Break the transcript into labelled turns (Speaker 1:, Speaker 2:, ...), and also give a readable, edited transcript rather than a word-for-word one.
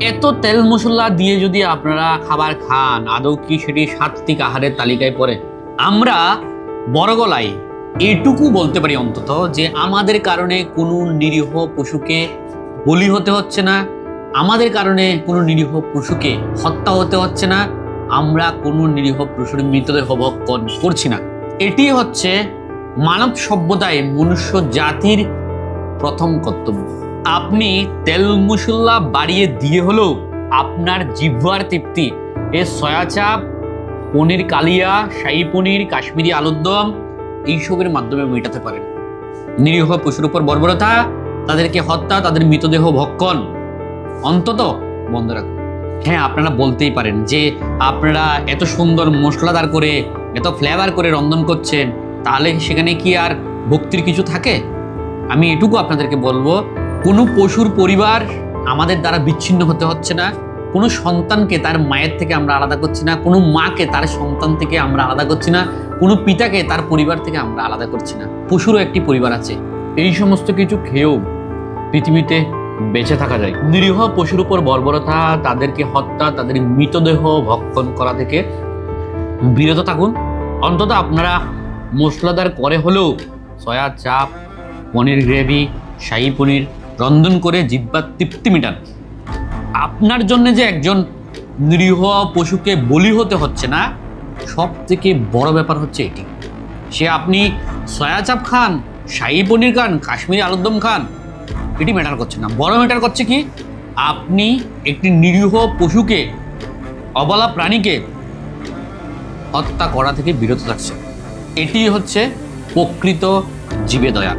Speaker 1: এত তেল মশলা দিয়ে যদি আপনারা খাবার খান, আদৌ কি সেটি সাত্বিক আহারের তালিকায় পড়ে? আমরা বড় গলায় এটুকু বলতে পারি অন্তত যে আমাদের কারণে কোনো নিরীহ পশুকে বলি হতে হচ্ছে না, আমাদের কারণে কোনো নিরীহ পশুকে হত্যা হতে হচ্ছে না, আমরা কোনো নিরীহ পশুর মৃতদেহ ভক্ষণ করছি না। এটি হচ্ছে মানব সভ্যতায় মনুষ্য জাতির প্রথম কর্তব্য। আপনি তেল মশলা বাড়িয়ে দিয়ে হলেও আপনার জিহ্বার তৃপ্তি এ সয়া চাপ, পনির কালিয়া, শাহী পনির, কাশ্মীরি আলুর দম এইসবের মাধ্যমে মেটাতে পারেন। নিরীহ পশুর উপর বর্বরতা, তাদেরকে হত্যা, তাদের মৃতদেহ ভক্ষণ অন্তত বন্ধ রাখুন। হ্যাঁ, আপনারা বলতেই পারেন যে আপনারা এত সুন্দর মশলাদার করে, এত ফ্লেভার করে রন্ধন করছেন, তাহলে সেখানে কি আর ভক্তির কিছু থাকে? আমি এটুকু আপনাদেরকে বলবো, কোনো পশুর পরিবার আমাদের দ্বারা বিচ্ছিন্ন হতে হচ্ছে না, কোনো সন্তানকে তার মায়ের থেকে আমরা আলাদা করছি না, কোনো মাকে তার সন্তান থেকে আমরা আলাদা করছি না, কোনো পিতাকে তার পরিবার থেকে আমরা আলাদা করছি না। পশুরও একটি পরিবার আছে। এই সমস্ত কিছু খেয়েও পৃথিবীতে বেঁচে থাকা যায়। নিরীহ পশুর উপর বর্বরতা, তাদেরকে হত্যা, তাদের মৃতদেহ ভক্ষণ করা থেকে বিরত থাকুন। অন্তত আপনারা মশলাদার করে হলেও সয়া চাপ, পনির গ্রেভি, শাহী পনির রন্ধন করে জিহ্বার তৃপ্তি মেটান। আপনার জন্য যে একজন নিরীহ পশুকে বলি হতে হচ্ছে না, সব থেকে বড় ব্যাপার হচ্ছে এটি। সে আপনি সয়া চাপ খান, শাহী পনির খান, কাশ্মীরি আলুর দম খান, এটি ম্যাটার করছে না। বড় ম্যাটার করছে কি, আপনি একটি নিরীহ পশুকে, অবলা প্রাণীকে হত্যা করা থেকে বিরত থাকছেন। এটি হচ্ছে প্রকৃত জীবে দয়া।